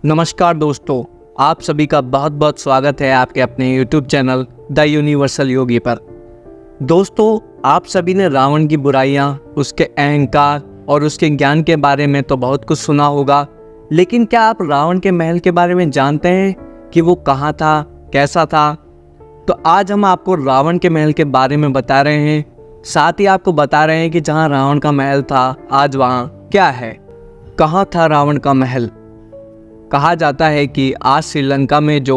नमस्कार दोस्तों, आप सभी का बहुत बहुत स्वागत है आपके अपने YouTube चैनल द यूनिवर्सल योगी पर। दोस्तों, आप सभी ने रावण की बुराइयां, उसके अहंकार और उसके ज्ञान के बारे में तो बहुत कुछ सुना होगा, लेकिन क्या आप रावण के महल के बारे में जानते हैं कि वो कहाँ था, कैसा था? तो आज हम आपको रावण के महल के बारे में बता रहे हैं, साथ ही आपको बता रहे हैं कि जहाँ रावण का महल था आज वहाँ क्या है। कहाँ था रावण का महल? कहा जाता है कि आज श्रीलंका में जो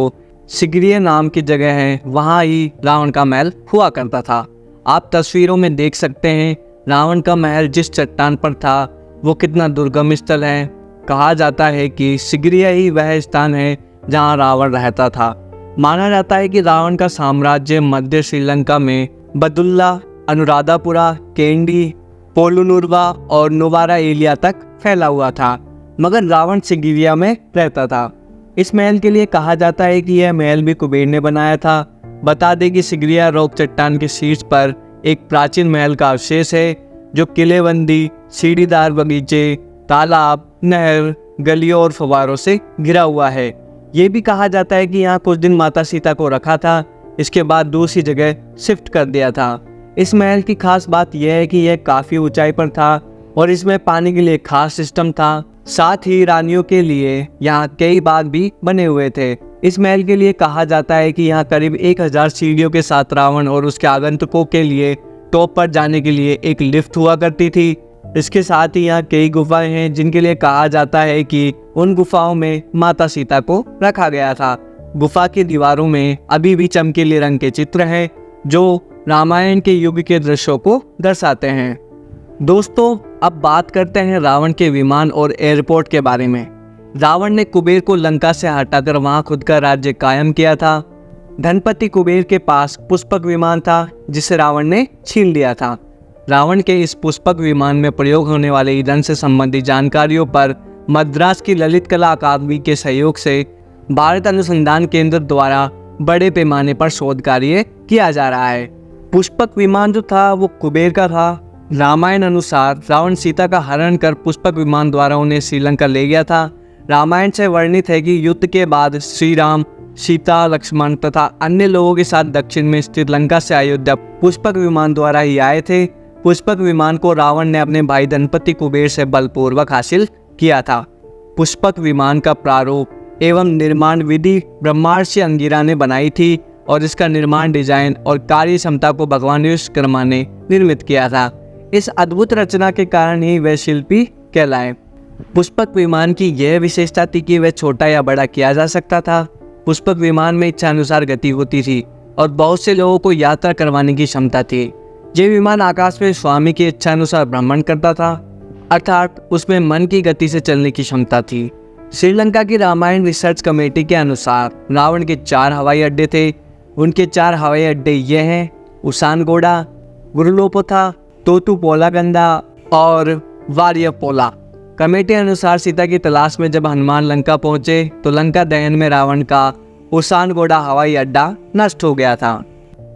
सिगिरिया नाम की जगह है वहाँ ही रावण का महल हुआ करता था। आप तस्वीरों में देख सकते हैं रावण का महल जिस चट्टान पर था वो कितना दुर्गम स्थल है। कहा जाता है कि सिगिरिया ही वह स्थान है जहाँ रावण रहता था। माना जाता है कि रावण का साम्राज्य मध्य श्रीलंका में बदुल्ला, अनुराधापुरा, केंडी, पोलुनुरवा और नोवारा एलिया तक फैला हुआ था, मगर रावण सिगिरिया में रहता था। इस महल के लिए कहा जाता है कि यह महल भी कुबेर ने बनाया था। बता दें कि सिगिरिया रॉक चट्टान के शीर्ष पर एक प्राचीन महल का अवशेष है जो किलेबंदी, सीढ़ीदार बगीचे, तालाब, नहर, गलियों और फव्वारों से घिरा हुआ है। ये भी कहा जाता है कि यहाँ कुछ दिन माता सीता को रखा था, इसके बाद दूसरी जगह शिफ्ट कर दिया था। इस महल की खास बात यह है कि यह काफ़ी ऊंचाई पर था और इसमें पानी के लिए खास सिस्टम था। साथ ही रानियों के लिए यहाँ कई बाग भी बने हुए थे। इस महल के लिए कहा जाता है कि यहाँ करीब 1000 सीढ़ियों के साथ रावण और उसके आगंतुकों के लिए टॉप पर जाने के लिए एक लिफ्ट हुआ करती थी। इसके साथ ही यहाँ कई गुफाएं हैं जिनके लिए कहा जाता है कि उन गुफाओं में माता सीता को रखा गया था। गुफा की दीवारों में अभी भी चमकीले रंग के चित्र हैं जो रामायण के युग के दृश्यों को दर्शाते हैं। दोस्तों, अब बात करते हैं रावण के विमान और एयरपोर्ट के बारे में। रावण ने कुबेर को लंका से हटाकर वहां खुद का राज्य कायम किया था। धनपति कुबेर के पास पुष्पक विमान था जिसे रावण ने छीन लिया था। रावण के इस पुष्पक विमान में प्रयोग होने वाले ईंधन से संबंधित जानकारियों पर मद्रास की ललित कला अकादमी के सहयोग से भारत अनुसंधान केंद्र द्वारा बड़े पैमाने पर शोध कार्य किया जा रहा है। पुष्पक विमान जो था वो कुबेर का था। रामायण अनुसार रावण सीता का हरण कर पुष्पक विमान द्वारा उन्हें श्रीलंका ले गया था। रामायण से वर्णित है कि युद्ध के बाद श्री राम, सीता, लक्ष्मण तथा अन्य लोगों के साथ दक्षिण में स्थित लंका से अयोध्या पुष्पक विमान द्वारा ही आए थे। पुष्पक विमान को रावण ने अपने भाई धनपति कुबेर से बलपूर्वक हासिल किया था। पुष्पक विमान का प्रारूप एवं निर्माण विधि ब्रह्मर्षि अंगिरा ने बनाई थी और इसका निर्माण, डिजाइन और कार्य क्षमता को भगवान विश्वकर्मा ने निर्मित किया था। इस अद्भुत रचना के कारण ही वह शिल्पी कहलाए। पुष्पक विमान की यह विशेषता थी कि वह छोटा या बड़ा किया जा सकता था। पुष्पक विमान में इच्छानुसार गति होती थी और बहुत से लोगों को यात्रा करवाने की क्षमता थी। यह विमान आकाश में स्वामी की इच्छानुसार भ्रमण करता था, अर्थात उसमें मन की गति से चलने की क्षमता थी। श्रीलंका की रामायण रिसर्च कमेटी के अनुसार रावण के 4 हवाई अड्डे थे। उनके 4 हवाई अड्डे ये हैं: उसानगोड़ा, गुरुलोपोथा, तोतुपोलागंदा और वारियपोला। कमेटी अनुसार सीता की तलाश में जब हनुमान लंका पहुंचे तो लंका दहन में रावण का उसानगोड़ा हवाई अड्डा नष्ट हो गया था।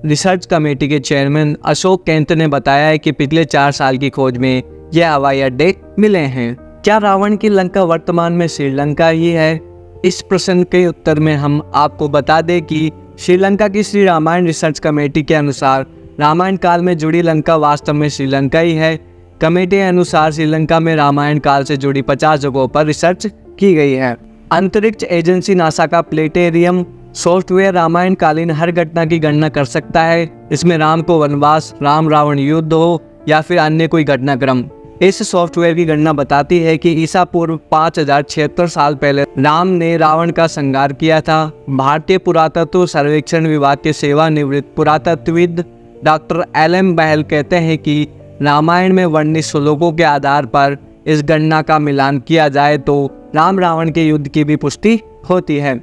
रिसर्च कमेटी के चेयरमैन अशोक कैंत ने बताया है कि पिछले 4 साल की खोज में यह हवाई अड्डे मिले हैं। क्या रावण की लंका वर्तमान में श्रीलंका ही है? इस प्रश्न के उत्तर में हम आपको बता दें कि श्रीलंका की श्री रामायण रिसर्च कमेटी के अनुसार रामायण काल में जुड़ी लंका वास्तव में श्रीलंका ही है। कमेटी के अनुसार श्रीलंका में रामायण काल से जुड़ी 50 जगहों पर रिसर्च की गई है। अंतरिक्ष एजेंसी नासा का प्लेटेरियम सॉफ्टवेयर रामायण कालीन हर घटना की गणना कर सकता है। इसमें राम को वनवास, राम रावण युद्ध हो या फिर अन्य कोई घटनाक्रम। इस सॉफ्टवेयर की गणना बताती है कि ईसा पूर्व 5076 साल पहले राम ने रावण का संहार किया था। भारतीय पुरातत्व सर्वेक्षण विभाग के सेवानिवृत्त पुरातत्वविद डॉक्टर एल.एम. बहल कहते हैं कि रामायण में वर्णित श्लोकों के आधार पर इस गणना का मिलान किया जाए तो राम रावण के युद्ध की भी पुष्टि होती है।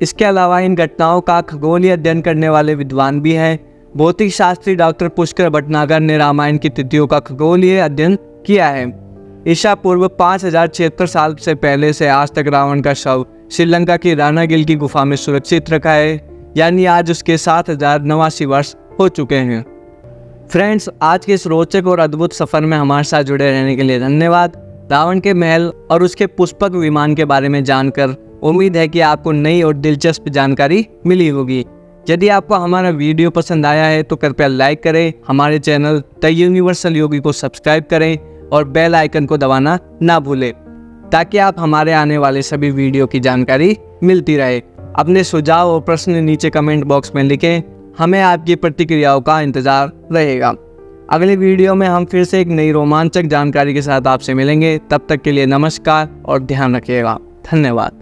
इसके अलावा इन घटनाओं का खगोलीय अध्ययन करने वाले विद्वान भी हैं। भौतिक शास्त्री डॉक्टर पुष्कर भटनागर ने रामायण की तिथियों का खगोलीय अध्ययन किया है। ईसा पूर्व 5076 साल से पहले से आज तक रावण का शव श्रीलंका की रानागिल की गुफा में सुरक्षित रखा है, यानी आज उसके 7089 वर्ष हो चुके हैं। फ्रेंड्स, आज के इस रोचक और अद्भुत सफर में हमारे साथ जुड़े रहने के लिए धन्यवाद। रावण के महल और उसके पुष्पक विमान के बारे में जानकर उम्मीद है कि आपको नई और दिलचस्प जानकारी मिली होगी। यदि आपको हमारा वीडियो पसंद आया है तो कृपया लाइक करें, हमारे चैनल द यूनिवर्सल योगी को सब्सक्राइब करें और बेल आइकन को दबाना ना भूलें, ताकि आप हमारे आने वाले सभी वीडियो की जानकारी मिलती रहे। अपने सुझाव और प्रश्न नीचे कमेंट बॉक्स में लिखें, हमें आपकी प्रतिक्रियाओं का इंतज़ार रहेगा। अगले वीडियो में हम फिर से एक नई रोमांचक जानकारी के साथ आपसे मिलेंगे। तब तक के लिए नमस्कार और ध्यान रखिएगा। धन्यवाद।